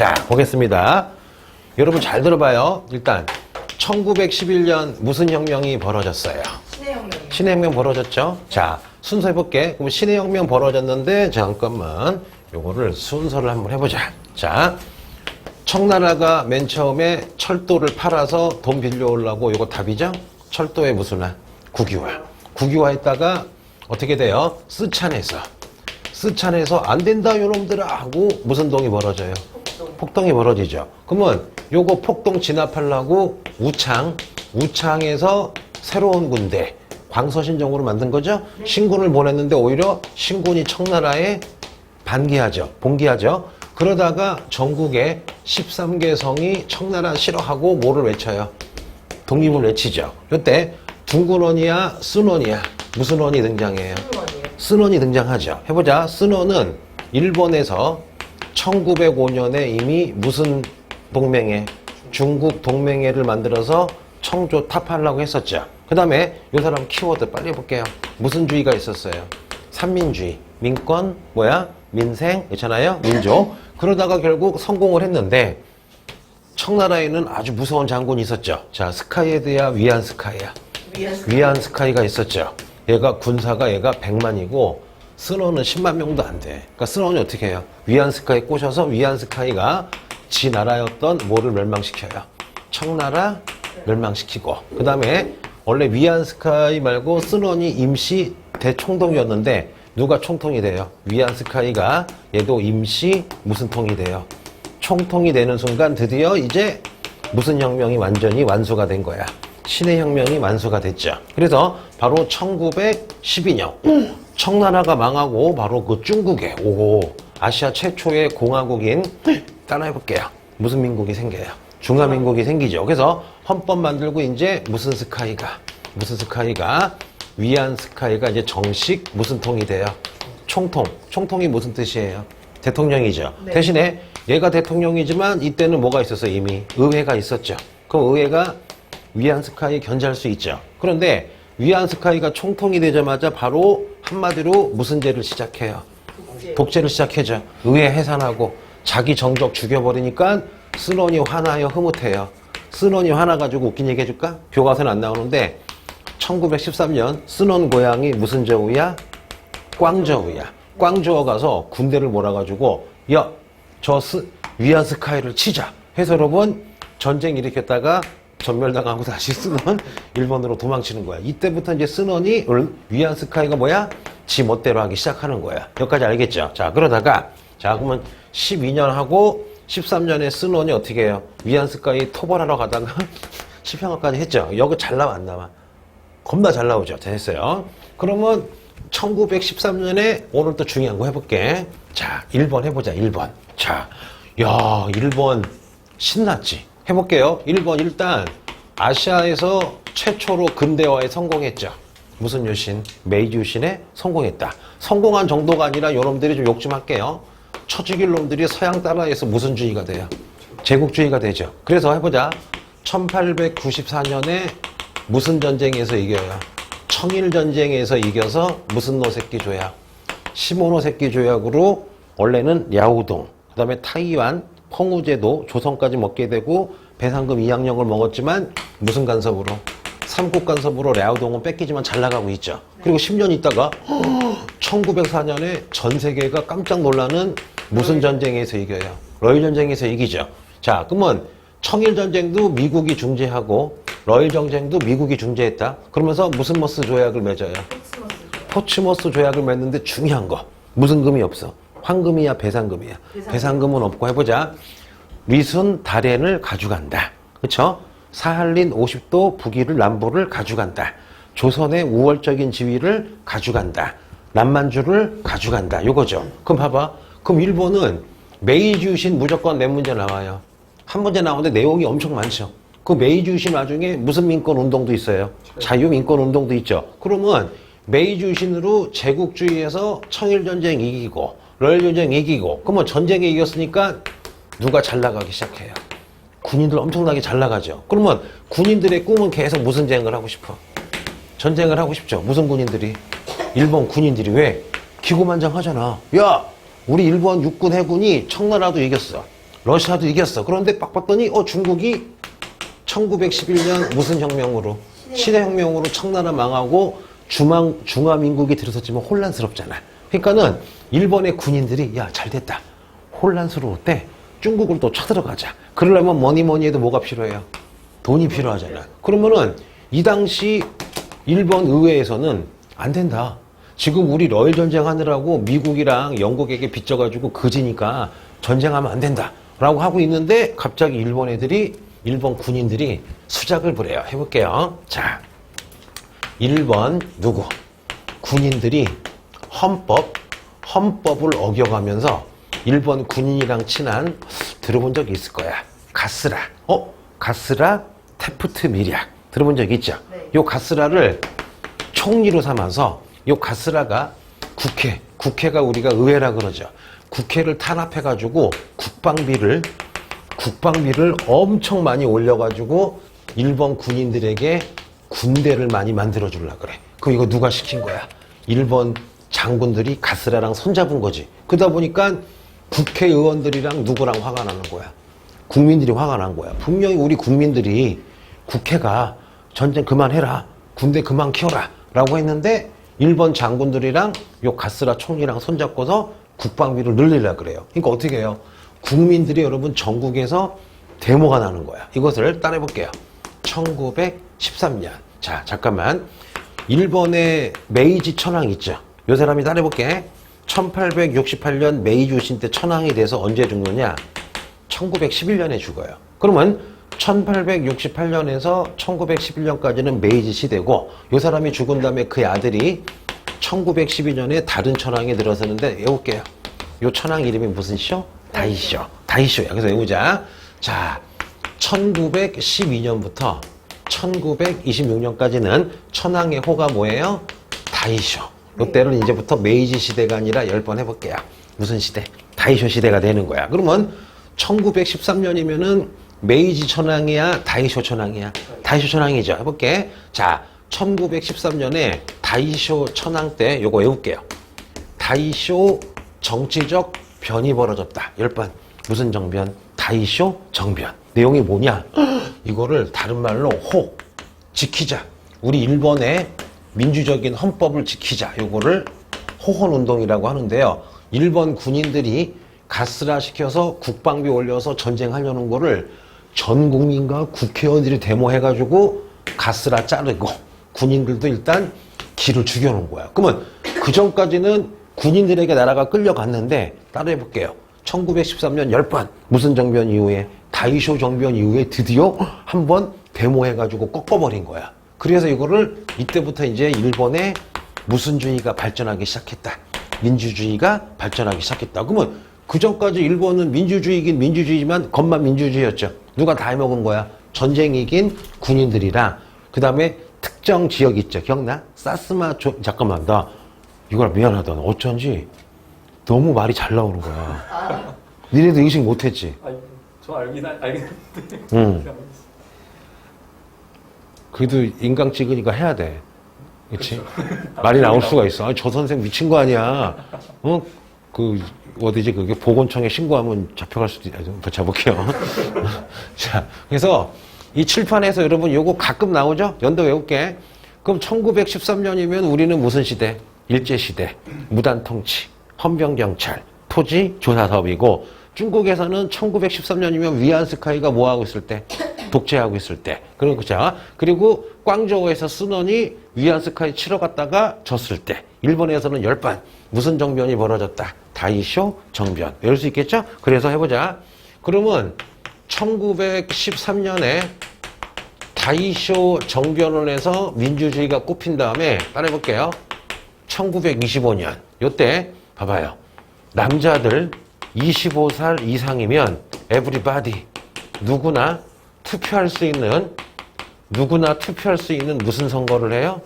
자, 보겠습니다. 여러분 잘 들어봐요. 일단 1911년 무슨 혁명이 벌어졌어요? 신해혁명. 신해혁명 벌어졌죠? 자, 순서 해볼게. 그럼 신해혁명 벌어졌는데 잠깐만 요거를 순서를 한번 해보자. 자, 청나라가 맨 처음에 철도를 팔아서 돈 빌려오려고 요거 답이죠? 철도의 무슨 화? 국유화. 국유화했다가 어떻게 돼요? 쓰촨해서 안 된다 요놈들아 하고 무슨 동이 벌어져요? 폭동이 벌어지죠. 그러면 요거 폭동 진압하려고 우창에서 새로운 군대 광서신정으로 만든 거죠. 신군을 보냈는데 오히려 신군이 청나라에 봉기하죠. 그러다가 전국에 13개 성이 청나라 싫어하고 뭐를 외쳐요? 독립을 외치죠. 이때 둥근원이야, 쓴원이야. 무슨 원이 등장해요? 쓴원이 등장하죠. 해보자. 쓴원은 일본에서 1905년에 이미 무슨 동맹회? 중국 동맹회를 만들어서 청조 타파하려고 했었죠. 그 다음에 이 사람 키워드 빨리 해볼게요. 무슨 주의가 있었어요? 삼민주의, 민권, 민생, 있잖아요? 민족. 그러다가 결국 성공을 했는데 청나라에는 아주 무서운 장군이 있었죠. 자, 스카이헤드야, 위안스카이야? 위안스카이가 있었죠. 얘가 군사가 얘가 100만이고 쓴원은 10만 명도 안 돼. 그러니까 쓴원이 어떻게 해요? 위안스카이 꼬셔서 위안스카이가 지 나라였던 뭐를 멸망시켜요? 청나라 멸망시키고 그 다음에 원래 위안스카이 말고 쓴원이 임시 대총독이었는데 누가 총통이 돼요? 위안스카이가 얘도 임시 무슨 통이 돼요? 총통이 되는 순간 드디어 이제 무슨 혁명이 완전히 완수가 된 거야? 신해혁명이 완수가 됐죠. 그래서 바로 1912년 청나라가 망하고 바로 그 중국에 오고 아시아 최초의 공화국인 따라해볼게요. 무슨 민국이 생겨요? 중화민국이 생기죠. 그래서 헌법 만들고 이제 무슨 스카이가 위안스카이가 이제 정식 무슨 통이 돼요? 총통. 총통이 무슨 뜻이에요? 대통령이죠. 네. 대신에 얘가 대통령이지만 이때는 뭐가 있었어요? 이미 의회가 있었죠. 그럼 의회가 위안스카이 견제할 수 있죠. 그런데 위안스카이가 총통이 되자마자 바로 한마디로 무슨 죄를 시작해요? 독재를 시작해죠. 의회 해산하고 자기 정적 죽여버리니까 쓴원이 화나요? 흐뭇해요? 쓴원이 화나가지고 웃긴 얘기 해줄까? 교과서는 안 나오는데 1913년 쓴원 고향이 무슨 저우야? 꽝저우야. 꽝저우 가서 군대를 몰아가지고 야, 위안스카이를 치자 해서 여러분 전쟁 일으켰다가 전멸당하고 다시 쓴원 일본으로 도망치는 거야. 이때부터 이제 쓴원이 위안스카이가 뭐야? 지 멋대로 하기 시작하는 거야. 여기까지 알겠죠? 자, 그러다가 자, 그러면 12년 하고 13년에 쓴원이 어떻게 해요? 위안스카이 토벌하러 가다가 10평화까지 했죠. 여기 잘 나와 안 나와? 겁나 잘 나오죠. 됐어요. 그러면 1913년에 오늘 또 중요한 거 해볼게. 자, 1번 해보자. 1번. 자, 야, 1번 신났지. 해볼게요. 1번 일단 아시아에서 최초로 근대화에 성공했죠. 무슨 유신? 메이지 유신에 성공했다. 성공한 정도가 아니라 여러분들이 좀 욕 좀 할게요. 처죽일 놈들이 서양 따라해서 무슨 주의가 돼요? 제국주의가 되죠. 그래서 해보자. 1894년에 무슨 전쟁에서 이겨요? 청일전쟁에서 이겨서 무슨 노새끼 조약? 시모노새끼 조약으로 원래는 야오동, 그 다음에 타이완, 펑우제도 조선까지 먹게 되고 배상금 2양령을 먹었지만 무슨 간섭으로? 삼국 간섭으로 랴오동은 뺏기지만 잘 나가고 있죠. 그리고 10년 있다가 1904년에 전 세계가 깜짝 놀라는 무슨 전쟁에서 이겨요? 러일 전쟁에서 이기죠. 자, 그러면 청일전쟁도 미국이 중재하고 러일 전쟁도 미국이 중재했다. 그러면서 무슨 머스 조약을 맺어요? 포츠머스 조약을 맺는데 중요한 거. 무슨 금이 없어? 황금이야, 배상금이야? 배상금은 없고 해보자. 위순 다롄을 가져간다. 그쵸? 사할린 50도 북위를 남부를 가져간다. 조선의 우월적인 지위를 가져간다. 남만주를 가져간다. 요거죠. 그럼 봐봐. 그럼 일본은 메이지 유신 무조건 몇 문제 나와요? 한 문제 나오는데 내용이 엄청 많죠. 그 메이지 유신 와중에 무슨 민권 운동도 있어요? 자유민권 운동도 있죠. 그러면 메이지 유신으로 제국주의에서 청일전쟁 이기고 러일 전쟁 이기고 그러면 전쟁에 이겼으니까 누가 잘 나가기 시작해요? 군인들 엄청나게 잘 나가죠. 그러면 군인들의 꿈은 계속 무슨 전쟁을 하고 싶어? 전쟁을 하고 싶죠. 무슨 군인들이? 일본 군인들이. 왜? 기고만장하잖아. 야, 우리 일본 육군 해군이 청나라도 이겼어. 러시아도 이겼어. 그런데 딱 봤더니 중국이 1911년 무슨 혁명으로? 시대혁명으로 청나라 망하고 중화민국이 들어섰지만 혼란스럽잖아. 그러니까는 일본의 군인들이 야 잘됐다. 혼란스러울 때 중국을 또 쳐들어가자. 그러려면 뭐니 해도 뭐가 필요해요? 돈이 필요하잖아. 그러면은 이 당시 일본 의회에서는 안 된다. 지금 우리 러일 전쟁 하느라고 미국이랑 영국에게 빚져가지고 그지니까 전쟁하면 안 된다. 라고 하고 있는데 갑자기 일본 군인들이 수작을 부려요. 해볼게요. 자, 일본 누구? 군인들이 헌법을 어겨가면서 일본 군인이랑 친한 들어본 적이 있을 거야. 가스라. 가스라 테프트 미략. 들어본 적 있죠? 네. 요 가스라를 총리로 삼아서 요 가스라가 국회가 우리가 의회라 그러죠. 국회를 탄압해가지고 국방비를 엄청 많이 올려가지고 일본 군인들에게 군대를 많이 만들어주려고 그래. 그럼 이거 누가 시킨 거야? 일본 장군들이 가스라랑 손잡은 거지. 그러다 보니까 국회의원들이랑 누구랑 화가 나는 거야? 국민들이 화가 난 거야. 분명히 우리 국민들이 국회가 전쟁 그만해라. 군대 그만 키워라. 라고 했는데 일본 장군들이랑 요 가스라 총리랑 손잡고서 국방비를 늘리려고 그래요. 그러니까 어떻게 해요? 국민들이 여러분 전국에서 데모가 나는 거야. 이것을 따라해볼게요. 1913년. 자, 잠깐만. 일본의 메이지 천황 있죠? 요 사람이 따라해볼게. 1868년 메이지 유신 때 천황이 돼서 언제 죽느냐? 1911년에 죽어요. 그러면 1868년에서 1911년까지는 메이지 시대고 요 사람이 죽은 다음에 그의 아들이 1912년에 다른 천황이 들어서는데 외울게요. 요 천황 이름이 무슨 시오? 다이쇼. 다이쇼야. 그래서 외우자. 자, 1912년부터 1926년까지는 천황의 호가 뭐예요? 다이쇼. 요때는 이제부터 메이지 시대가 아니라 10번 해볼게요. 무슨 시대? 다이쇼 시대가 되는 거야. 그러면 1913년이면은 메이지 천황이야? 다이쇼 천황이야? 다이쇼 천황이죠. 해볼게. 자, 1913년에 다이쇼 천황 때 요거 외울게요. 다이쇼 정치적 변이 벌어졌다. 10번. 무슨 정변? 다이쇼 정변. 내용이 뭐냐? 이거를 다른 말로 지키자. 우리 일본의 민주적인 헌법을 지키자. 요거를 호헌운동이라고 하는데요. 일본 군인들이 가스라 시켜서 국방비 올려서 전쟁하려는 거를 전 국민과 국회의원들이 데모해가지고 가스라 자르고 군인들도 일단 기를 죽여놓은 거야. 그러면 그 전까지는 군인들에게 나라가 끌려갔는데 따라해볼게요. 1913년 10번 무슨 정변 이후에? 다이쇼 정변 이후에 드디어 한번 데모해가지고 꺾어버린 거야. 그래서 이거를 이때부터 이제 일본의 무슨주의가 발전하기 시작했다. 민주주의가 발전하기 시작했다. 그러면 그 전까지 일본은 민주주의긴 민주주의지만 겉만 민주주의였죠. 누가 다 해먹은 거야? 전쟁 이긴 군인들이랑 그 다음에 특정 지역 있죠. 기억나? 잠깐만 나 이걸 미안하다. 어쩐지 너무 말이 잘 나오는 거야. 니네도 의식 못했지? 아니, 저 알겠는데. 그래도 인강 찍으니까 해야 돼. 그치? 말이 나올 수가 있어. 아니, 저 선생 미친 거 아니야. 어디지? 그게 보건청에 신고하면 잡혀갈 수도 있어. 잡을게요. 자, 그래서 이 칠판에서 여러분 요거 가끔 나오죠? 연도 외울게. 그럼 1913년이면 우리는 무슨 시대? 일제시대, 무단통치, 헌병경찰, 토지 조사사업이고 중국에서는 1913년이면 위안스카이가 뭐하고 있을 때? 독재하고 있을 때. 그리고 광저우에서 순원이 위안스카이 치러 갔다가 졌을 때. 일본에서는 10번 무슨 정변이 벌어졌다? 다이쇼 정변. 외울 수 있겠죠? 그래서 해보자. 그러면 1913년에 다이쇼 정변을 해서 민주주의가 꼽힌 다음에 따라해볼게요. 1925년 요때 봐봐요. 남자들 25살 이상이면 everybody 누구나 투표할 수 있는 무슨 선거를 해요?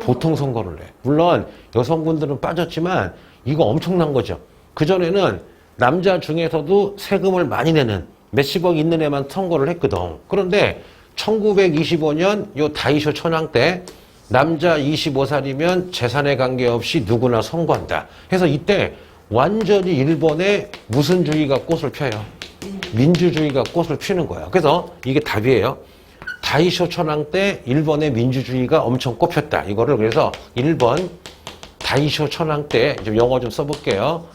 보통 선거를 해. 물론 여성분들은 빠졌지만 이거 엄청난 거죠. 그전에는 남자 중에서도 세금을 많이 내는 몇십억 있는 애만 선거를 했거든. 그런데 1925년 요 다이쇼 천황 때 남자 25살이면 재산에 관계없이 누구나 선거한다. 그래서 이때 완전히 일본의 무슨 주의가 꽃을 펴요? 민주주의가 꽃을 피는 거야. 그래서 이게 답이에요. 다이쇼 천황 때 일본의 민주주의가 엄청 꽃폈다. 이거를 그래서 1번 다이쇼 천황 때 좀 영어 좀 써볼게요.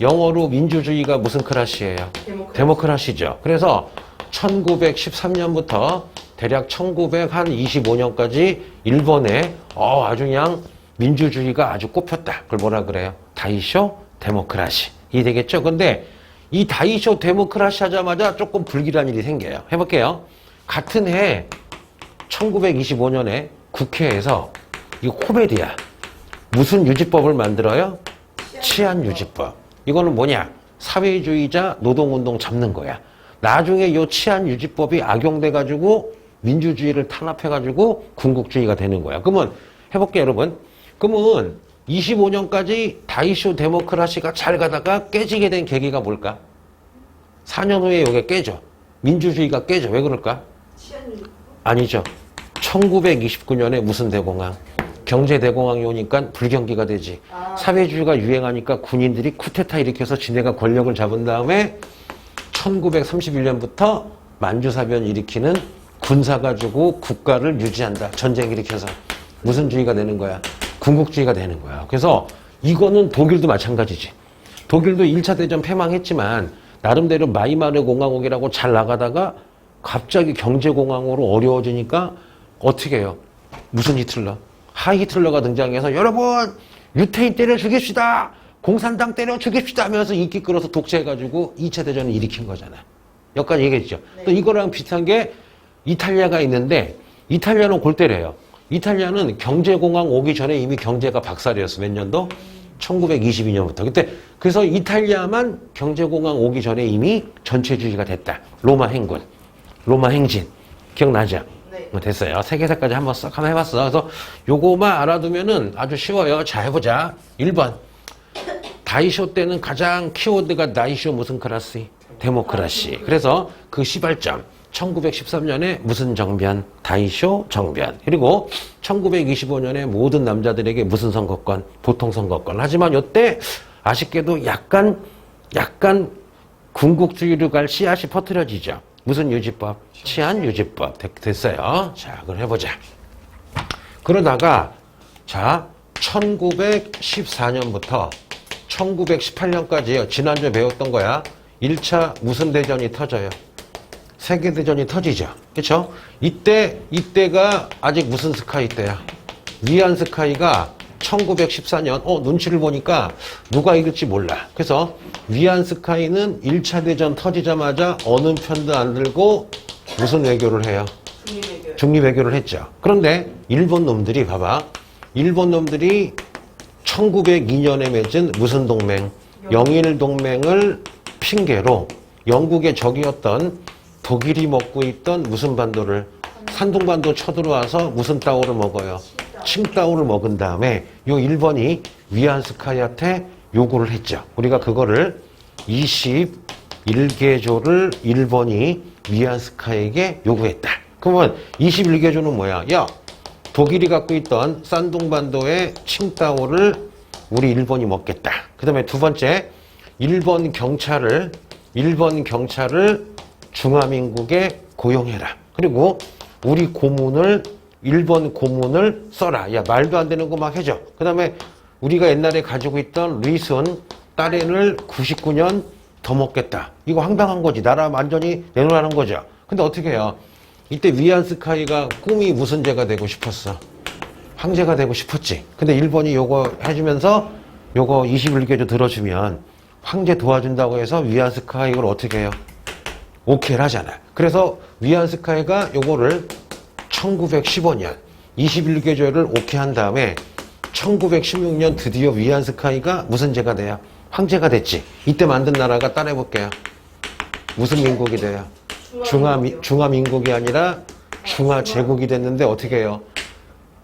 영어로 민주주의가 무슨 클래시예요? 데모크라시죠. 그래서 1913년부터 대략 1925년까지 일본에 아주 그냥 민주주의가 아주 꽃폈다. 그걸 뭐라 그래요? 다이쇼 데모크라시. 이 되겠죠? 근데 이 다이쇼 데모크라시 하자마자 조금 불길한 일이 생겨요. 해볼게요. 같은 해 1925년에 국회에서 이 코미디야. 무슨 유지법을 만들어요? 치안유지법. 이거는 뭐냐? 사회주의자 노동운동 잡는 거야. 나중에 이 치안유지법이 악용돼가지고 민주주의를 탄압해가지고 군국주의가 되는 거야. 그러면 해볼게요, 여러분. 그러면 25년까지 다이쇼 데모크라시가 잘 가다가 깨지게 된 계기가 뭘까? 4년 후에 이게 깨져. 민주주의가 깨져. 왜 그럴까? 아니죠. 1929년에 무슨 대공황? 경제대공황이 오니까 불경기가 되지. 사회주의가 유행하니까 군인들이 쿠데타 일으켜서 지네가 권력을 잡은 다음에 1931년부터 만주사변 일으키는 군사 가지고 국가를 유지한다. 전쟁 일으켜서. 무슨 주의가 되는 거야? 군국주의가 되는 거야. 그래서 이거는 독일도 마찬가지지. 독일도 1차 대전 패망했지만 나름대로 마이마르 공화국이라고 잘 나가다가 갑자기 경제공황으로 어려워지니까 어떻게 해요? 무슨 히틀러? 하이히틀러가 등장해서 여러분 유태인 때려 죽입시다. 공산당 때려 죽입시다 하면서 인기 끌어서 독재해가지고 2차 대전을 일으킨 거잖아. 여기까지 얘기했죠. 네. 또 이거랑 비슷한 게 이탈리아가 있는데 이탈리아는 골 때려요. 이탈리아는 경제공황 오기 전에 이미 경제가 박살이었어. 몇 년도? 1922년부터. 그때 그래서 이탈리아만 경제공황 오기 전에 이미 전체주의가 됐다. 로마 행군, 로마 행진. 기억나죠? 네. 됐어요. 세계사까지 한번 해봤어. 그래서 요거만 알아두면은 아주 쉬워요. 자, 해보자. 1번. 다이쇼 때는 가장 키워드가 다이쇼 무슨 클래시? 데모크라시. 그래서 그 시발점. 1913년에 무슨 정변? 다이쇼 정변. 그리고 1925년에 모든 남자들에게 무슨 선거권? 보통 선거권. 하지만 요때 아쉽게도 약간 군국주의로 갈 씨앗이 퍼뜨려지죠. 무슨 유지법? 치안유지법. 됐어요. 자, 그걸 해보자. 그러다가 자 1914년부터 1918년까지요. 지난주에 배웠던 거야. 1차 무슨 대전이 터져요? 세계대전이 터지죠. 그렇죠? 이때가 아직 무슨 스카이 때야? 위안 스카이가 1914년 눈치를 보니까 누가 이길지 몰라. 그래서 위안 스카이는 1차 대전 터지자마자 어느 편도 안 들고 무슨 외교를 해요? 중립외교를 했죠. 그런데 일본 놈들이 봐봐. 일본 놈들이 1902년에 맺은 무슨 동맹? 영일 동맹을 핑계로 영국의 적이었던 독일이 먹고 있던 무슨 반도를 산둥반도 쳐들어와서 무슨 따오를 먹어요? 칭따오를 먹은 다음에 요 일본이 위안스카이한테 요구를 했죠. 우리가 그거를 21개조를 일본이 위안스카이에게 요구했다. 그러면 21개조는 뭐야? 야, 독일이 갖고 있던 산둥반도의 칭따오를 우리 일본이 먹겠다. 그 다음에 두 번째, 일본 경찰을 중화민국에 고용해라. 그리고 우리 고문을 일본 고문을 써라. 야, 말도 안 되는 거 막 해줘. 그 다음에 우리가 옛날에 가지고 있던 리슨 딸인을 99년 더 먹겠다. 이거 황당한 거지. 나라 완전히 내놓으라는 거죠. 근데 어떻게 해요? 이때 위안스카이가 꿈이 무슨 죄가 되고 싶었어? 황제가 되고 싶었지. 근데 일본이 요거 해주면서 요거 21개조 들어주면 황제 도와준다고 해서 위안스카이 이걸 어떻게 해요? 오케이를 하잖아. 그래서 위안스카이가 요거를 1915년 21개조를 오케이 한 다음에 1916년 드디어 위안스카이가 무슨 제가 돼요? 황제가 됐지. 이때 만든 나라가 따라해볼게요. 무슨 민국이 돼요? 중화민국이 아니라 중화제국이 됐는데 어떻게 해요?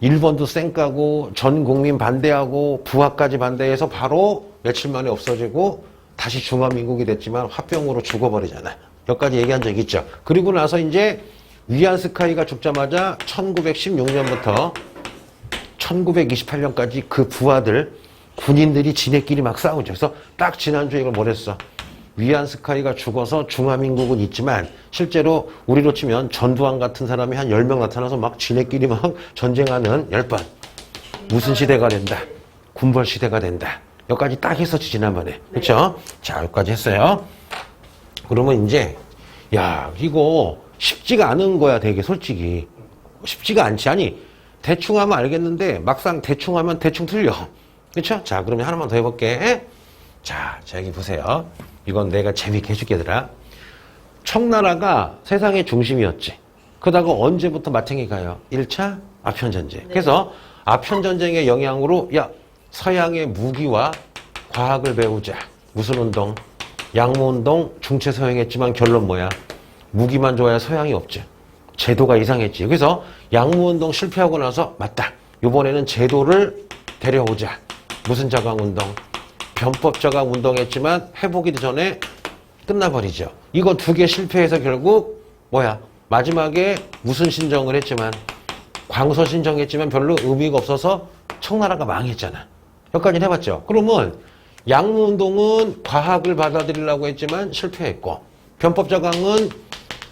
일본도 쌩까고 전 국민 반대하고 부하까지 반대해서 바로 며칠 만에 없어지고 다시 중화민국이 됐지만 화병으로 죽어버리잖아. 여기까지 얘기한 적 있죠. 그리고 나서 이제 위안스카이가 죽자마자 1916년부터 1928년까지 그 부하들, 군인들이 지네끼리 막 싸우죠. 그래서 딱 지난주에 이걸 뭘 했어? 위안스카이가 죽어서 중화민국은 있지만 실제로 우리로 치면 전두환 같은 사람이 한 10명 나타나서 막 지네끼리 막 전쟁하는 10번. 무슨 시대가 된다. 군벌 시대가 된다. 여기까지 딱 했었지 지난번에. 그렇죠? 자, 여기까지 했어요. 그러면 이제 야, 이거 쉽지가 않은 거야, 되게 솔직히. 쉽지가 않지. 아니, 대충 하면 알겠는데 막상 대충 하면 대충 틀려. 그렇죠? 자, 그러면 하나만 더 해볼게. 자, 여기 보세요. 이건 내가 재밌게 해줄게, 얘들아. 청나라가 세상의 중심이었지. 그러다가 언제부터 마탱이 가요? 1차 아편전쟁. 그래서 아편전쟁의 영향으로 야, 서양의 무기와 과학을 배우자. 무슨 운동? 양모운동 중체서양했지만 결론 뭐야? 무기만 좋아야 서양이 없지. 제도가 이상했지. 그래서 양모운동 실패하고 나서 맞다. 이번에는 제도를 데려오자. 무슨 자강운동? 변법 자강운동했지만 해보기도 전에 끝나버리죠. 이거 두 개 실패해서 결국 뭐야? 마지막에 무슨 신정을 했지만 광서 신정했지만 별로 의미가 없어서 청나라가 망했잖아. 여기까지는 해봤죠. 그러면 양모운동은 과학을 받아들이려고 했지만 실패했고 변법자강은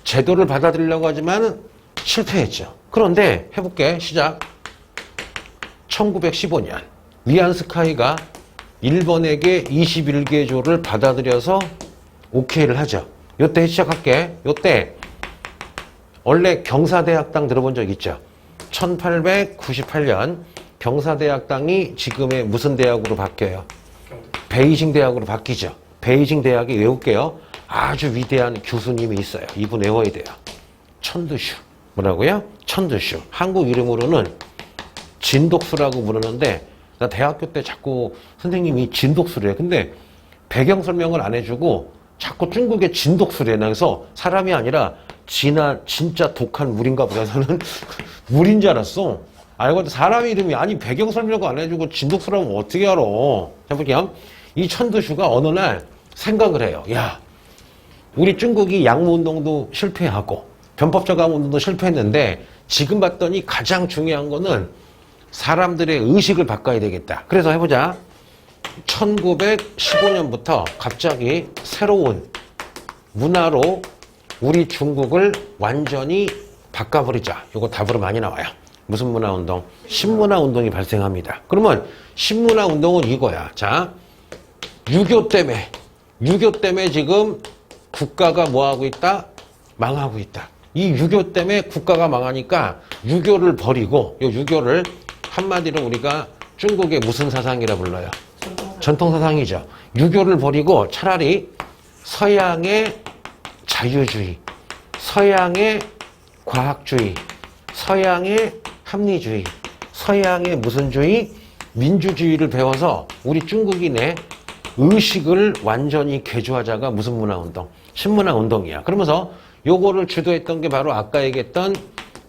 제도를 받아들이려고 하지만 실패했죠. 그런데 해볼게. 시작. 1915년 위안스카이가 일본에게 21개조를 받아들여서 오케이를 하죠. 요때 시작할게. 요때 원래 경사대학당 들어본 적 있죠? 1898년 경사대학당이 지금의 무슨 대학으로 바뀌어요? 베이징 대학으로 바뀌죠. 베이징 대학에 외울게요. 아주 위대한 교수님이 있어요. 이분 외워야 돼요. 천두슈. 뭐라고요? 천두슈. 한국 이름으로는 진독수라고 부르는데 나 대학교 때 자꾸 선생님이 진독수래. 근데 배경 설명을 안 해주고 자꾸 중국의 진독수래. 그래서 사람이 아니라 진짜 독한 물인가 보다. 저는 물인 줄 알았어. 알고 봤더니 사람 이름이 아니 배경 설명을 안 해주고 진독수라면 어떻게 알아. 해볼게요. 이 천두슈가 어느 날 생각을 해요. 야, 우리 중국이 양모운동도 실패하고 변법자강운동도 실패했는데 지금 봤더니 가장 중요한 거는 사람들의 의식을 바꿔야 되겠다. 그래서 해보자. 1915년부터 갑자기 새로운 문화로 우리 중국을 완전히 바꿔버리자. 이거 답으로 많이 나와요. 무슨 문화운동? 신문화운동이 발생합니다. 그러면 신문화운동은 이거야. 자, 유교 때문에 지금 국가가 뭐하고 있다? 망하고 있다. 이 유교 때문에 국가가 망하니까 유교를 버리고 이 유교를 한마디로 우리가 중국의 무슨 사상이라 불러요? 전통사상이죠. 유교를 버리고 차라리 서양의 자유주의, 서양의 과학주의, 서양의 합리주의, 서양의 무슨 주의? 민주주의를 배워서 우리 중국인의 의식을 완전히 개조하자가 무슨 문화운동? 신문화운동이야. 그러면서 요거를 주도했던 게 바로 아까 얘기했던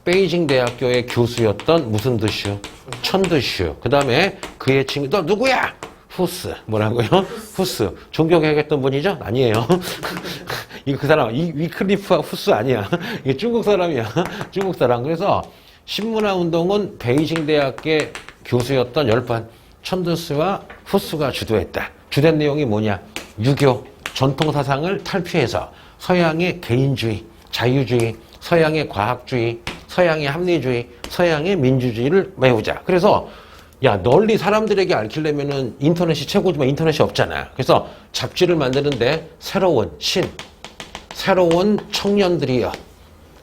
베이징 대학교의 교수였던 무슨 드슈? 천드슈. 그 다음에 그의 친구, 너 누구야? 후스. 뭐라고요? 후스. 존경해야겠던 분이죠? 아니에요. 이거 그 사람, 이 위클리프와 후스 아니야. 이게 중국 사람이야. 중국 사람. 그래서 신문화운동은 베이징 대학의 교수였던 10번 천드슈와 후스가 주도했다. 주된 내용이 뭐냐? 유교, 전통사상을 탈피해서 서양의 개인주의, 자유주의, 서양의 과학주의, 서양의 합리주의, 서양의 민주주의를 메우자. 그래서 야, 널리 사람들에게 알리려면은 인터넷이 최고지만 인터넷이 없잖아. 그래서 잡지를 만드는데 새로운 청년들이여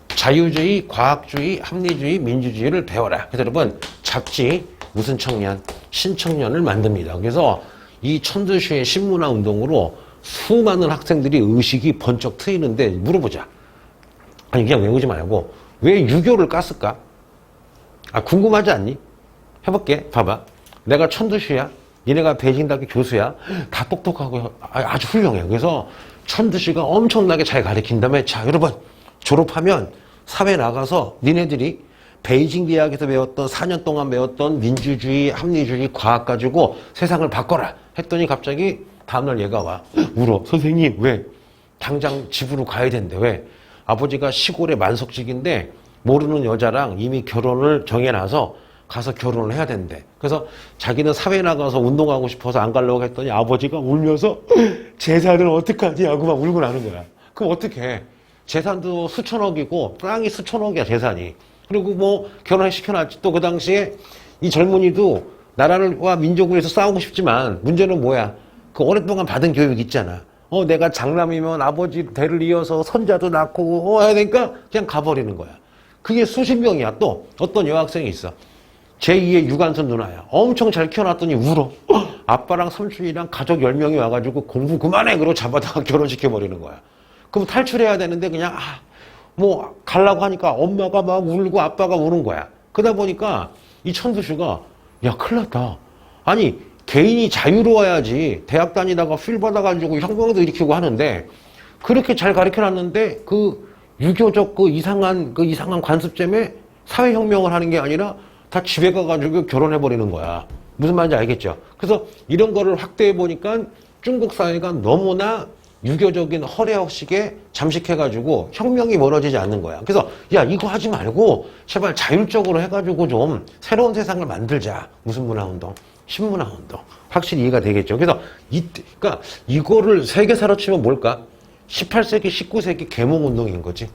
자유주의, 과학주의, 합리주의, 민주주의를 배워라. 그래서 여러분 잡지 무슨 청년? 신청년을 만듭니다. 그래서 이 천두슈의 신문화 운동으로 수많은 학생들이 의식이 번쩍 트이는데 물어보자. 아니 그냥 외우지 말고 왜 유교를 깠을까? 아 궁금하지 않니? 해볼게. 봐봐. 내가 천두슈야. 니네가 베이징대학교 교수야. 다 똑똑하고 아주 훌륭해. 그래서 천두슈가 엄청나게 잘 가르친다며. 자 여러분 졸업하면 사회 나가서 니네들이 베이징 대학에서 배웠던 4년 동안 배웠던 민주주의, 합리주의, 과학 가지고 세상을 바꿔라. 했더니 갑자기 다음날 얘가 와. 울어. 선생님 왜? 당장 집으로 가야 된대. 왜? 아버지가 시골의 만석직인데 모르는 여자랑 이미 결혼을 정해놔서 가서 결혼을 해야 된대. 그래서 자기는 사회 나가서 운동하고 싶어서 안 가려고 했더니 아버지가 울면서 재산을 어떡하지 하고 막 울고 나는 거야. 그럼 어떡해. 재산도 수천억이고 땅이 수천억이야 재산이. 그리고 뭐 결혼을 시켜놨지. 또 그 당시에 이 젊은이도 나라와 민족을 위해서 싸우고 싶지만 문제는 뭐야. 그 오랫동안 받은 교육 있잖아. 내가 장남이면 아버지 대를 이어서 선자도 낳고 해야 되니까 그냥 가버리는 거야. 그게 수십 명이야. 또 어떤 여학생이 있어. 제2의 유관순 누나야. 엄청 잘 키워놨더니 울어. 아빠랑 삼촌이랑 가족 10명이 와가지고 공부 그만해. 그러고 잡아다가 결혼시켜버리는 거야. 그럼 탈출해야 되는데 그냥 뭐 가려고 하니까 엄마가 막 울고 아빠가 우는 거야. 그러다 보니까 이 천두슈가 야 큰일 났다. 아니 개인이 자유로워야지. 대학 다니다가 필 받아가지고 혁명도 일으키고 하는데 그렇게 잘 가르쳐놨는데 그 유교적 그 이상한 관습 때문에 사회혁명을 하는 게 아니라 다 집에 가가지고 결혼해버리는 거야. 무슨 말인지 알겠죠? 그래서 이런 거를 확대해보니까 중국 사회가 너무나 유교적인 허례허식에 잠식해가지고 혁명이 멀어지지 않는 거야. 그래서 야 이거 하지 말고 제발 자율적으로 해가지고 좀 새로운 세상을 만들자. 무슨 문화운동? 신문화운동. 확실히 이해가 되겠죠. 그래서 그러니까 이거를 세계사로 치면 뭘까? 18세기, 19세기 계몽운동인 거지.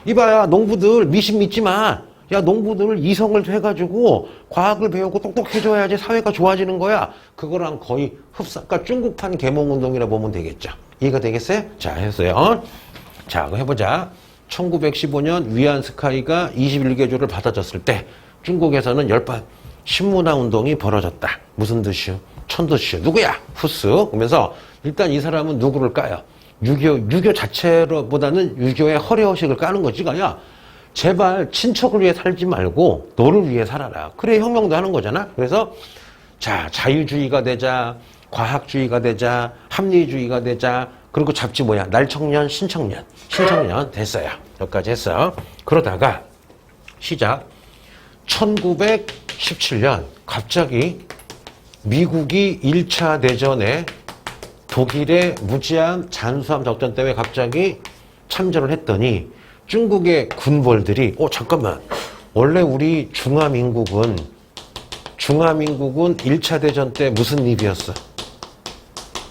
이봐야 농부들 미신 믿지 마. 야 농부들 이성을 해가지고 과학을 배우고 똑똑해져야지 사회가 좋아지는 거야. 그거랑 거의 그러니까 중국판 계몽운동이라 보면 되겠죠. 이해가 되겠어요? 자 했어요. 자 그럼 해보자. 1915년 위안스카이가 21개조를 받아줬을 때 중국에서는 열반 신문화운동이 벌어졌다. 무슨 뜻이요? 천도슈. 누구야? 후스. 그러면서 일단 이 사람은 누구를 까요? 유교 자체보다는 유교의 허례허식을 까는 거지. 야 제발 친척을 위해 살지 말고 너를 위해 살아라. 그래 혁명도 하는 거잖아. 그래서 자 자유주의가 되자, 과학주의가 되자, 합리주의가 되자. 그리고 잡지 뭐야? 날청년, 신청년 됐어요. 여기까지 했어. 그러다가 시작 1917년 갑자기 미국이 1차 대전에 독일의 무지한 잠수함 작전 때문에 갑자기 참전을 했더니 중국의 군벌들이 잠깐만 원래 우리 중화민국은 1차 대전 때 무슨 립이었어?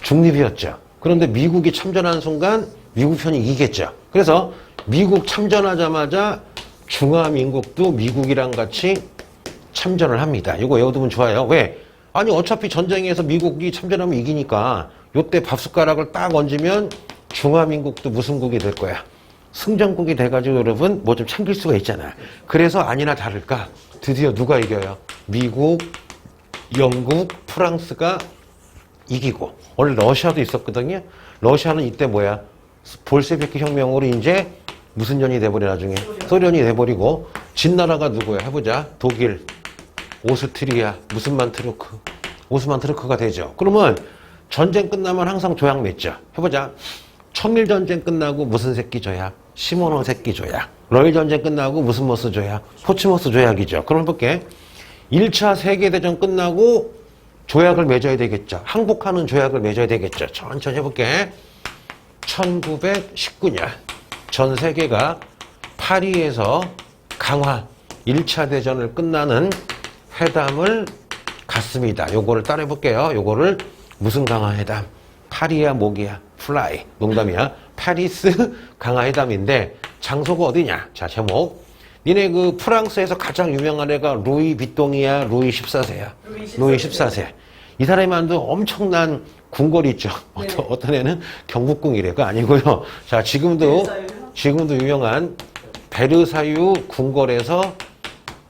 중립이었죠. 그런데 미국이 참전하는 순간 미국 편이 이기겠죠. 그래서 미국 참전하자마자 중화민국도 미국이랑 같이 참전을 합니다. 이거 외워두면 좋아요. 왜? 아니 어차피 전쟁에서 미국이 참전하면 이기니까 요때 밥숟가락을 딱 얹으면 중화민국도 무슨 국이 될 거야? 승전국이 돼가지고 여러분 뭐 좀 챙길 수가 있잖아. 그래서 아니나 다를까 드디어 누가 이겨요? 미국, 영국, 프랑스가 이기고 원래 러시아도 있었거든요. 러시아는 이때 뭐야? 볼셰비키 혁명으로 이제 무슨 년이 돼버려 나중에? 소련이 돼버리고 진나라가 누구야? 해보자. 독일, 오스트리아, 오스만 트루크가 되죠. 그러면 전쟁 끝나면 항상 조약 맺죠. 해보자. 청일전쟁 끝나고 무슨 새끼 조약? 시모노 새끼 조약. 러일전쟁 끝나고 무슨 머스 조약? 포츠머스 조약이죠. 그럼 볼게. 1차 세계대전 끝나고 조약을 맺어야 되겠죠. 항복하는 조약을 맺어야 되겠죠. 천천히 해볼게. 1919년 전 세계가 파리에서 강화 1차 대전을 끝나는 회담을 갖습니다. 요거를 따라해 볼게요. 요거를 무슨 강화회담? 파리야 목이야? 플라이. 농담이야. 파리스 강화회담인데 장소가 어디냐? 자 제목. 니네 그 프랑스에서 가장 유명한 애가 루이 비똥이야? 루이 14세야? 루이 14세. 이 사람이 만든 엄청난 궁궐이 있죠. 네. 어떤 애는 경복궁이래. 그거 아니고요. 자 지금도 유명한 베르사유 궁궐에서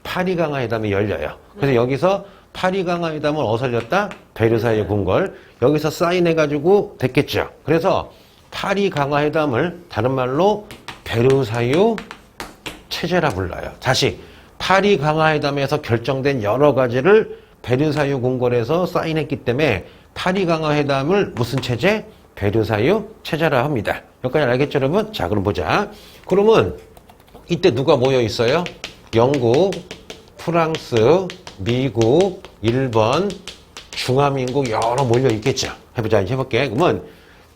파리 강화회담이 열려요. 그래서 여기서 파리 강화회담을 어디서 열렸다? 베르사유 궁궐. 여기서 사인해가지고 됐겠죠. 그래서 파리 강화회담을 다른 말로 베르사유 체제라 불러요. 다시 파리 강화회담에서 결정된 여러 가지를 베르사유 궁궐에서 사인했기 때문에 파리 강화회담을 무슨 체제? 베르사유 체제라 합니다. 여기까지 알겠죠, 여러분? 자, 그럼 보자. 그러면 이때 누가 모여 있어요? 영국, 프랑스, 미국, 일본, 중화민국 여러 몰려 있겠죠. 해보자. 이제 해볼게. 그러면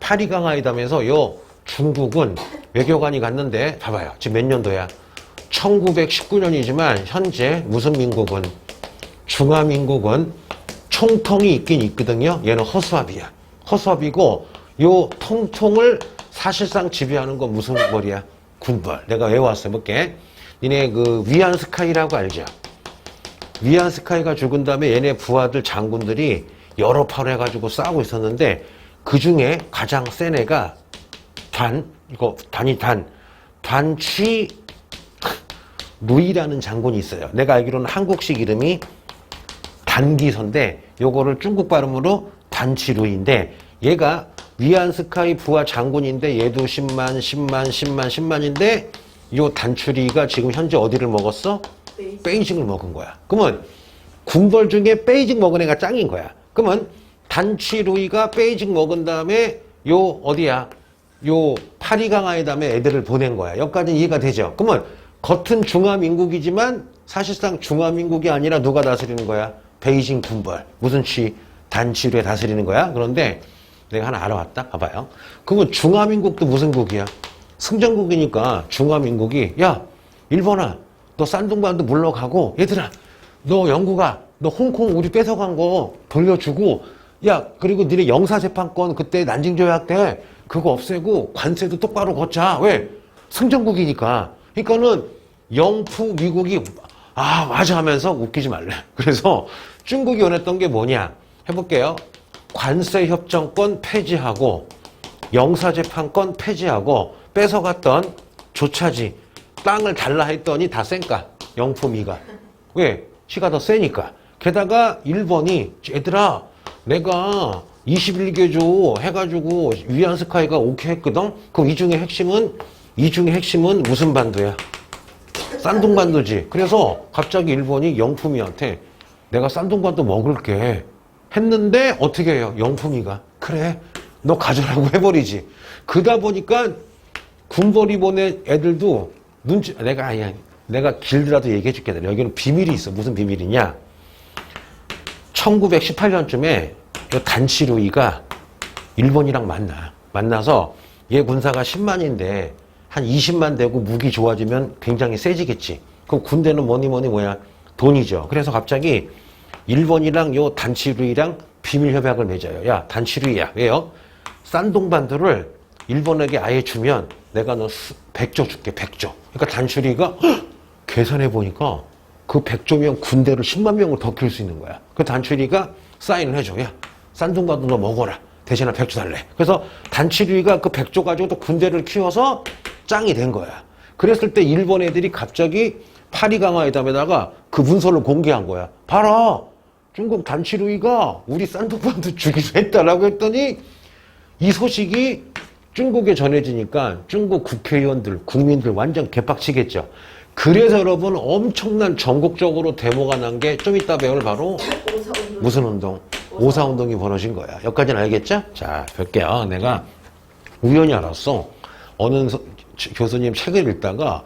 파리 강화회담에서 요 중국은 외교관이 갔는데 봐봐요. 지금 몇 년도야? 1919년이지만 현재 무슨 민국은? 중화민국은 총통이 있긴 있거든요. 얘는 허수아비야. 허수아비고 요 통통을 사실상 지배하는 건 무슨 벌이야? 군벌. 내가 외워왔어. 볼게. 니네 그 위안스카이라고 알죠? 위안스카이가 죽은 다음에 얘네 부하들 장군들이 여러 파로 해가지고 싸우고 있었는데 그 중에 가장 센 애가 단취 루이라는 장군이 있어요. 내가 알기로는 한국식 이름이 단기선데 요거를 중국 발음으로 단취 루이인데 얘가 위안스카이 부하 장군인데 얘도 10만인데 요 단추리가 지금 현재 어디를 먹었어? 베이징을 먹은 거야. 그러면 군벌 중에 베이징 먹은 애가 짱인 거야. 그러면 단취 루이가 베이징 먹은 다음에 요 어디야? 요 파리강화에 다음에 애들을 보낸 거야. 여기까지는 이해가 되죠? 그러면 겉은 중화민국이지만 사실상 중화민국이 아니라 누가 다스리는 거야? 베이징 군벌. 무슨 취? 단취루에 다스리는 거야. 그런데 내가 하나 알아왔다. 봐봐요. 그러면 중화민국도 무슨 국이야? 승전국이니까 중화민국이 야 일본아 너 싼둥반도 물러가고 얘들아 너 영국아 너 홍콩 우리 뺏어간 거 돌려주고 야 그리고 니네 영사재판권 그때 난징조약 때 그거 없애고 관세도 똑바로 걷자. 왜? 승전국이니까. 그러니까는 영프 미국이 아 맞아 하면서 웃기지 말래. 그래서 중국이 원했던 게 뭐냐 해볼게요. 관세협정권 폐지하고 영사재판권 폐지하고 뺏어갔던 조차지 땅을 달라 했더니 다 쌩까 영프미가. 왜? 치가 더 세니까. 게다가 일본이 얘들아 내가 21개 조 해가지고 위안스카이가 오케이 했거든. 그럼 이 중에 핵심은 무슨 반도야? 싼둥반도지. 그래서 갑자기 일본이 영품이한테 내가 싼둥반도 먹을게 했는데 어떻게 해요? 영품이가 그래 너 가져라고 해버리지. 그러다 보니까 군벌이 보낸 애들도 눈치 내가 길더라도 얘기해 줄게. 여기는 비밀이 있어. 무슨 비밀이냐? 1918년쯤에 단취루이가 일본이랑 만나서 얘 군사가 10만인데 한 20만 되고 무기 좋아지면 굉장히 세지겠지. 그럼 군대는 뭐야? 돈이죠. 그래서 갑자기 일본이랑 요 단취루이랑 비밀 협약을 맺어요. 야 단취루이야. 왜요? 싼동반도를 일본에게 아예 주면 내가 너 100조 줄게. 100조. 그러니까 단취루이가 계산해 보니까 그 100조면 군대를 10만 명을 더 키울 수 있는 거야. 그 단취루이가 사인을 해줘. 야 싼둥반도 너 먹어라. 대신에 100조 달래. 그래서 단취루이가 그 100조 가지고 또 군대를 키워서 짱이 된 거야. 그랬을 때 일본 애들이 갑자기 파리강화회담에다가 그 문서를 공개한 거야. 봐라. 중국 단취루이가 우리 싼둥반도 주기로 했다라고 했더니 이 소식이 중국에 전해지니까 중국 국회의원들, 국민들 완전 개빡치겠죠. 그래서 여러분 엄청난 전국적으로 데모가 난 게 좀 이따 배울 바로 무슨 운동? 오사운동이 벌어진 거야. 여기까지는 알겠죠? 자, 볼게요. 내가 우연히 알았어. 어느 교수님 책을 읽다가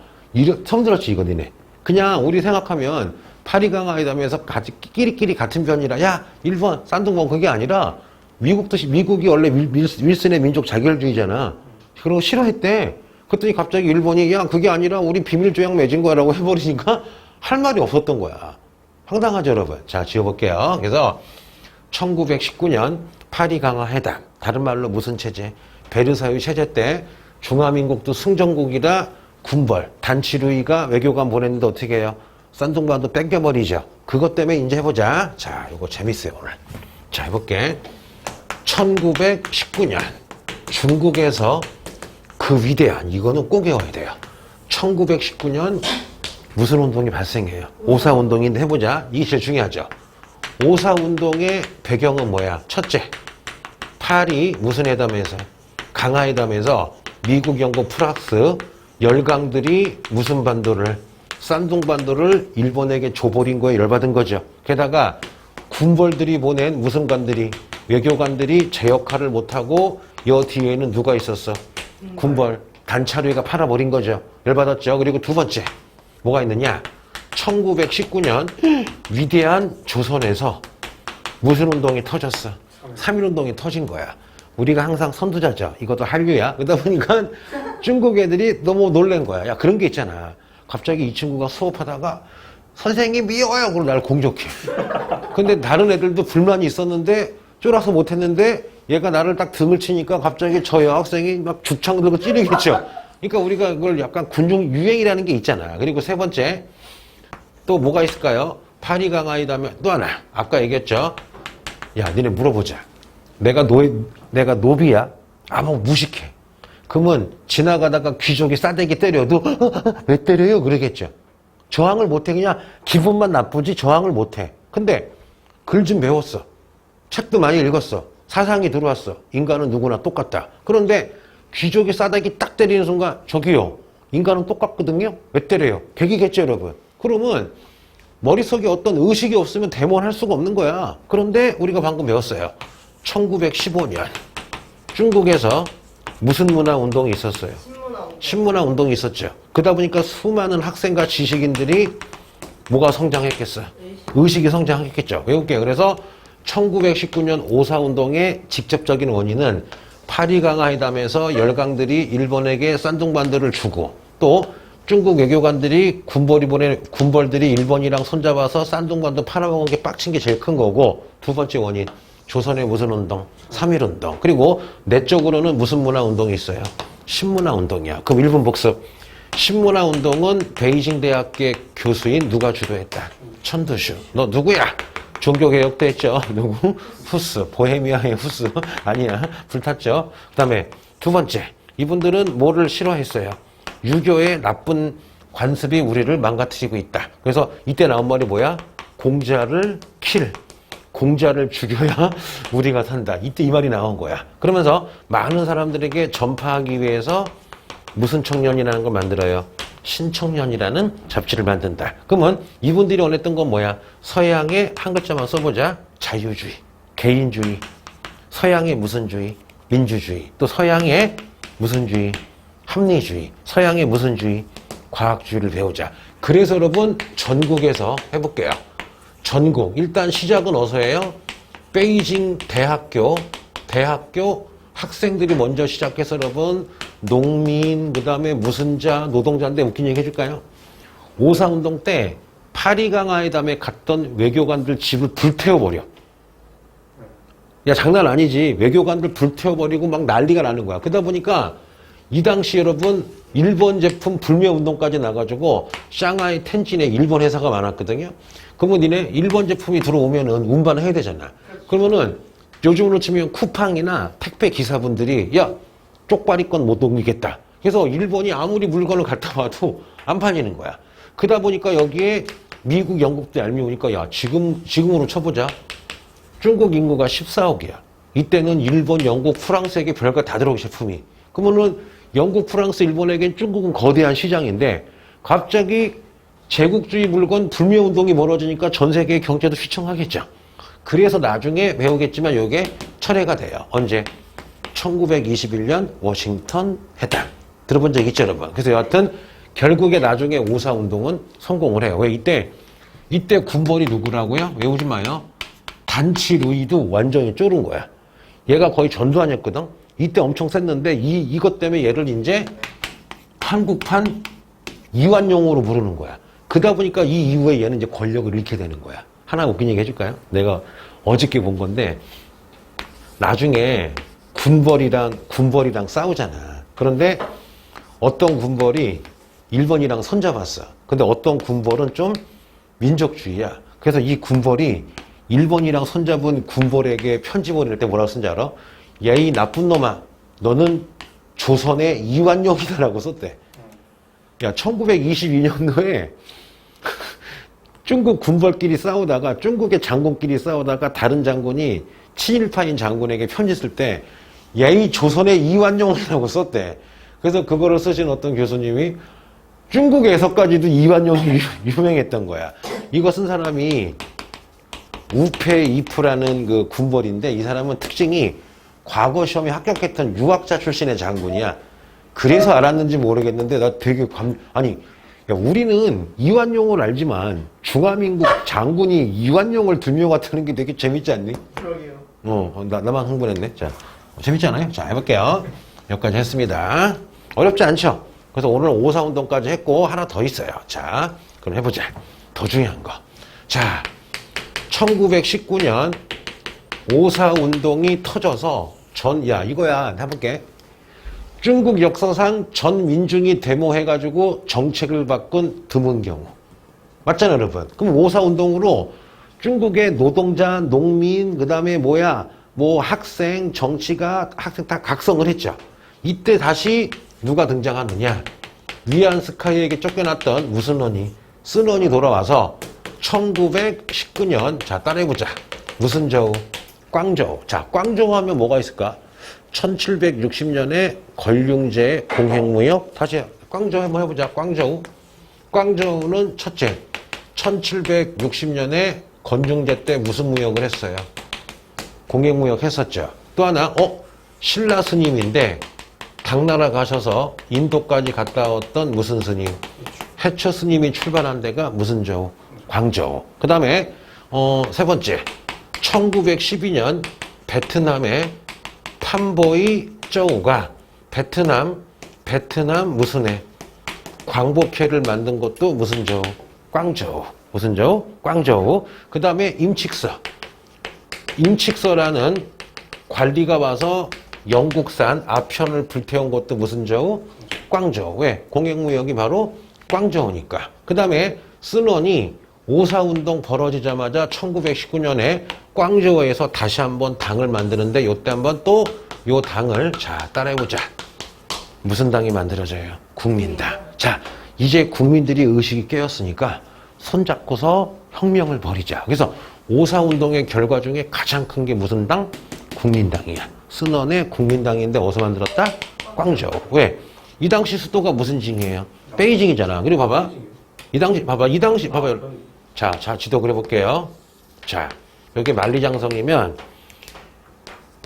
처음 들었지 이거 니네. 그냥 우리 생각하면 파리강화회담에서 끼리끼리 같은 편이라 야 일본 싼둥bon 그게 아니라 미국이 원래 윌슨의 민족 자결주의잖아. 그런 거 싫어했대. 그랬더니 갑자기 일본이 야 그게 아니라 우리 비밀조약 맺은 거라고 해버리니까 할 말이 없었던 거야. 황당하죠 여러분. 자 지어볼게요. 그래서 1919년 파리강화회담, 다른 말로 무슨 체제? 베르사유 체제 때 중화민국도 승전국이라 군벌, 단취루이가 외교관 보냈는데 어떻게 해요? 싼둥반도 뺏겨버리죠. 그것 때문에 이제 해보자. 자, 이거 재밌어요 오늘. 자 해볼게. 1919년 중국에서 그 위대한 이거는 꼭 외워야 돼요. 1919년 무슨 운동이 발생해요? 오사운동인데 해보자. 이게 제일 중요하죠. 오사운동의 배경은 뭐야? 첫째, 파리 무슨 회담에서? 강화회담에서 미국, 영국, 프랑스 열강들이 무슨 반도를? 싼둥반도를 일본에게 줘버린 거에 열받은 거죠. 게다가 군벌들이 보낸 무슨 관들이? 외교관들이 제 역할을 못하고 여 뒤에는 누가 있었어? 군벌, 단차류가 팔아버린 거죠. 열받았죠. 그리고 두 번째, 뭐가 있느냐? 1919년 위대한 조선에서 무슨 운동이 터졌어? 3.1운동이 터진 거야. 우리가 항상 선두자죠. 이것도 한류야. 그러다 보니까 중국 애들이 너무 놀란 거야. 야 그런 게 있잖아. 갑자기 이 친구가 수업하다가 선생님 미워요. 그러고 날 공격해. 근데 다른 애들도 불만이 있었는데 쫄아서 못했는데 얘가 나를 딱 등을 치니까 갑자기 저 여학생이 막 죽창 들고 찌르겠죠. 그러니까 우리가 그걸 약간 군중 유행이라는 게 있잖아. 그리고 세 번째 또 뭐가 있을까요? 파리 강아이다면 또 하나. 아까 얘기했죠. 야, 니네 물어보자. 내가 노비야? 아무 무식해. 그러면 지나가다가 귀족이 싸대기 때려도 왜 때려요? 그러겠죠. 저항을 못해. 그냥 기분만 나쁘지 저항을 못해. 근데 글 좀 배웠어. 책도 많이 읽었어. 사상이 들어왔어. 인간은 누구나 똑같다. 그런데 귀족이 싸대기 딱 때리는 순간 저기요. 인간은 똑같거든요. 왜 때려요? 계기겠죠, 여러분. 그러면 머릿속에 어떤 의식이 없으면 대모할 수가 없는 거야. 그런데 우리가 방금 배웠어요. 1915년 중국에서 무슨 문화 운동이 있었어요? 신문화 운동이 있었죠. 그러다 보니까 수많은 학생과 지식인들이 뭐가 성장했겠어요? 의식이 성장했겠죠. 외울게요. 그래서 1919년 5.4 운동의 직접적인 원인은 파리 강화회담에서 열강들이 일본에게 싼둥반도를 주고 또 중국 외교관들이 군벌들이 일본이랑 손잡아서 싼둥반도 팔아먹은 게 빡친 게 제일 큰 거고 두 번째 원인 조선의 무슨 운동? 3.1운동. 그리고 내적으로는 무슨 문화 운동이 있어요? 신문화 운동이야. 그럼 1분 복습. 신문화 운동은 베이징 대학교 교수인 누가 주도했다? 천두슈. 너 누구야? 종교개혁도 했죠. 누구? 후스. 보헤미아의 후스. 아니야. 불탔죠. 그 다음에 두 번째. 이분들은 뭐를 싫어했어요? 유교의 나쁜 관습이 우리를 망가뜨리고 있다. 그래서 이때 나온 말이 뭐야? 공자를 공자를 죽여야 우리가 산다. 이때 이 말이 나온 거야. 그러면서 많은 사람들에게 전파하기 위해서 무슨 청년이라는 걸 만들어요? 신청년이라는 잡지를 만든다. 그러면 이분들이 원했던 건 뭐야? 서양의 한 글자만 써보자. 자유주의, 개인주의. 서양의 무슨 주의? 민주주의. 또 서양의 무슨 주의? 합리주의. 서양의 무슨 주의? 과학주의를 배우자. 그래서 여러분 전국에서 해볼게요. 전국. 일단 시작은 어디서 해요? 베이징 대학교 학생들이 먼저 시작해서 여러분 농민, 그 다음에 무슨 자, 노동자인데 웃긴 얘기 해줄까요? 5.4 운동 때 파리 강화회담에 갔던 외교관들 집을 불태워버려. 야, 장난 아니지. 외교관들 불태워버리고 막 난리가 나는 거야. 그러다 보니까 이 당시 여러분 일본 제품 불매 운동까지 나가지고 샹하이 텐진에 일본 회사가 많았거든요. 그러면 니네 일본 제품이 들어오면은 운반을 해야 되잖아. 그러면은 요즘으로 치면 쿠팡이나 택배 기사분들이 야, 쪽발이건 못 옮기겠다. 그래서 일본이 아무리 물건을 갖다 와도 안 팔리는 거야. 그러다 보니까 여기에 미국, 영국도 얄미우니까 야, 지금으로 쳐보자. 중국 인구가 14억이야. 이때는 일본, 영국, 프랑스에게 별거 다 들어오고 제품이. 그러면은 영국, 프랑스, 일본에겐 중국은 거대한 시장인데 갑자기 제국주의 물건 불매 운동이 벌어지니까 전 세계의 경제도 휘청하겠죠. 그래서 나중에 배우겠지만 이게 철회가 돼요. 언제? 1921년 워싱턴 회담. 들어본 적 있죠, 여러분? 그래서 여하튼 결국에 나중에 5.4 운동은 성공을 해요. 왜 이때 군벌이 누구라고요? 외우지 마요. 단치 루이도 완전히 쫄은 거야. 얘가 거의 전두환이었거든. 이때 엄청 셌는데 이것 때문에 얘를 이제 한국판 이완용으로 부르는 거야. 그러다 보니까 이 이후에 얘는 이제 권력을 잃게 되는 거야. 하나 웃긴 얘기 해줄까요? 내가 어저께 본 건데 나중에 군벌이랑 싸우잖아. 그런데 어떤 군벌이 일본이랑 손잡았어. 근데 어떤 군벌은 좀 민족주의야. 그래서 이 군벌이 일본이랑 손잡은 군벌에게 편지 보낼 때 뭐라고 쓴지 알아? 야, 이 나쁜 놈아, 너는 조선의 이완용이다라고 썼대. 야, 1922년도에 중국 군벌끼리 싸우다가 중국의 장군끼리 싸우다가 다른 장군이 친일파인 장군에게 편지 쓸 때 야, 이 조선의 이완용이라고 썼대. 그래서 그거를 쓰신 어떤 교수님이 중국에서까지도 이완용이 유명했던 거야. 이거 쓴 사람이 우페 이프라는 그 군벌인데 이 사람은 특징이 과거 시험에 합격했던 유학자 출신의 장군이야. 그래서 알았는지 모르겠는데 나 되게 야, 우리는 이완용을 알지만 중화민국 장군이 이완용을 들며왔다는 게 되게 재밌지 않니? 그러게요. 나만 흥분했네. 자, 재밌지 않아요? 자, 해볼게요. 여기까지 했습니다. 어렵지 않죠? 그래서 오늘 5.4 운동까지 했고 하나 더 있어요. 자, 그럼 해보자. 더 중요한 거. 자, 1919년 5.4 운동이 터져서 이거야. 해볼게. 중국 역사상 전 민중이 데모해가지고 정책을 바꾼 드문 경우. 맞잖아요, 여러분. 그럼 5.4 운동으로 중국의 노동자, 농민, 그 다음에 학생, 정치가, 학생 다 각성을 했죠. 이때 다시 누가 등장하느냐. 위안스카이에게 쫓겨났던 무슨 원이? 쓴 원이 돌아와서 1919년, 자, 따라해보자. 무슨 저우? 꽝저우. 자, 꽝저우 하면 뭐가 있을까? 1760년에 걸륭제 공행무역. 다시 꽝저우 한번 해보자. 꽝저우. 꽝저우는 첫째, 1760년에 건중제 때 무슨 무역을 했어요? 공행무역 했었죠. 또 하나, 신라 스님인데 당나라 가셔서 인도까지 갔다 왔던 무슨 스님? 해처 스님이 출발한 데가 무슨 저우? 광저우. 그 다음에 세 번째, 1912년 베트남의 탐보이 저우가 베트남 무슨 해? 광복회를 만든 것도 무슨 저우? 꽝저우. 무슨 저우? 꽝저우. 그 다음에 임칙서라는 관리가 와서 영국산 아편을 불태운 것도 무슨 저우? 꽝저우. 왜? 공행무역이 바로 꽝저우니까. 그 다음에 쓴원이 5.4 운동 벌어지자마자 1919년에 꽝저우에서 다시 한번 당을 만드는데 요때 한번 또 요 당을 자 따라해보자. 무슨 당이 만들어져요? 국민당. 자, 이제 국민들이 의식이 깨었으니까 손잡고서 혁명을 벌이자. 그래서 5.4 운동의 결과 중에 가장 큰 게 무슨 당? 국민당이야. 쓴원의 국민당인데 어디서 만들었다? 꽝저우. 왜? 이 당시 수도가 무슨 징이에요? 베이징이잖아. 그리고 봐봐. 이 당시 봐봐. 자, 지도 그려볼게요. 자, 여기 만리장성이면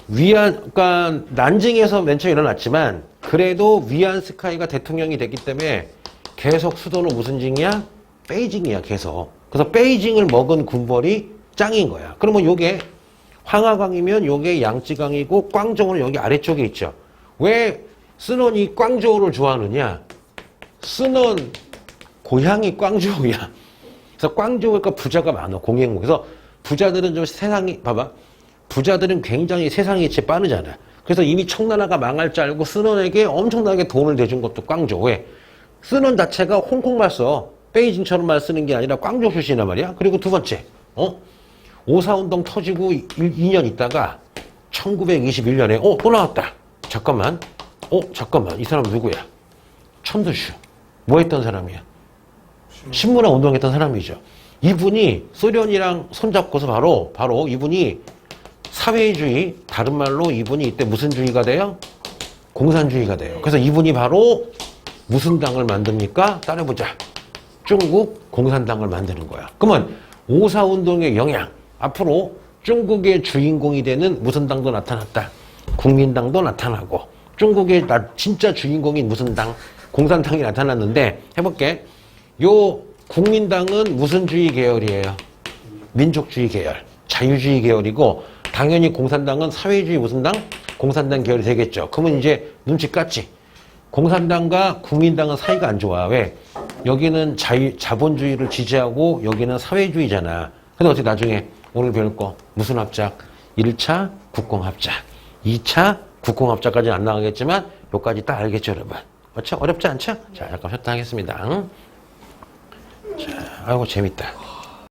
그러니까 난징에서 맨 처음 일어났지만 그래도 위안스카이가 대통령이 됐기 때문에 계속 수도는 무슨 징이야? 베이징이야, 계속. 그래서 베이징을 먹은 군벌이 짱인 거야. 그러면 요게 황하강이면 요게 양쯔강이고 꽝저우는 여기 아래쪽에 있죠. 왜 쓴원이 꽝저우를 좋아하느냐? 쓴원 고향이 꽝저우야. 그래서 꽝저우가 부자가 많아, 공행무. 그래서 부자들은 좀 세상이, 봐봐. 부자들은 굉장히 세상 이체 빠르잖아. 그래서 이미 청나라가 망할 줄 알고 쓴원에게 엄청나게 돈을 대준 것도 꽝저우. 왜? 쓴원 자체가 홍콩말 써. 베이징처럼만 쓰는 게 아니라 꽝저우 출신이란 말이야. 그리고 두 번째, 5.4 운동 터지고 2년 있다가 1921년에, 또 나왔다. 잠깐만. 이 사람 누구야? 천두슈. 뭐 했던 사람이야? 신문화 운동했던 사람이죠. 이분이 소련이랑 손잡고서 바로 이분이 사회주의, 다른 말로 이분이 이때 무슨 주의가 돼요? 공산주의가 돼요. 그래서 이분이 바로 무슨 당을 만듭니까? 따라해보자. 중국 공산당을 만드는 거야. 그러면 5.4 운동의 영향, 앞으로 중국의 주인공이 되는 무슨 당도 나타났다. 국민당도 나타나고, 중국의 진짜 주인공인 무슨 당? 공산당이 나타났는데, 해볼게. 요 국민당은 무슨 주의 계열이에요? 민족주의 계열, 자유주의 계열이고, 당연히 공산당은 사회주의 무슨 당? 공산당 계열이 되겠죠. 그러면 이제 눈치 깠지. 공산당과 국민당은 사이가 안 좋아. 왜? 여기는 자본주의를 지지하고 여기는 사회주의잖아. 근데 어떻게 나중에 오늘 배울 거 무슨 합작? 1차 국공합작, 2차 국공합작까지는 안 나가겠지만 여기까지 딱 알겠죠, 여러분? 그렇죠? 어렵지 않죠? 자, 잠깐 쉬었다 하겠습니다. 자, 아이고 재밌다.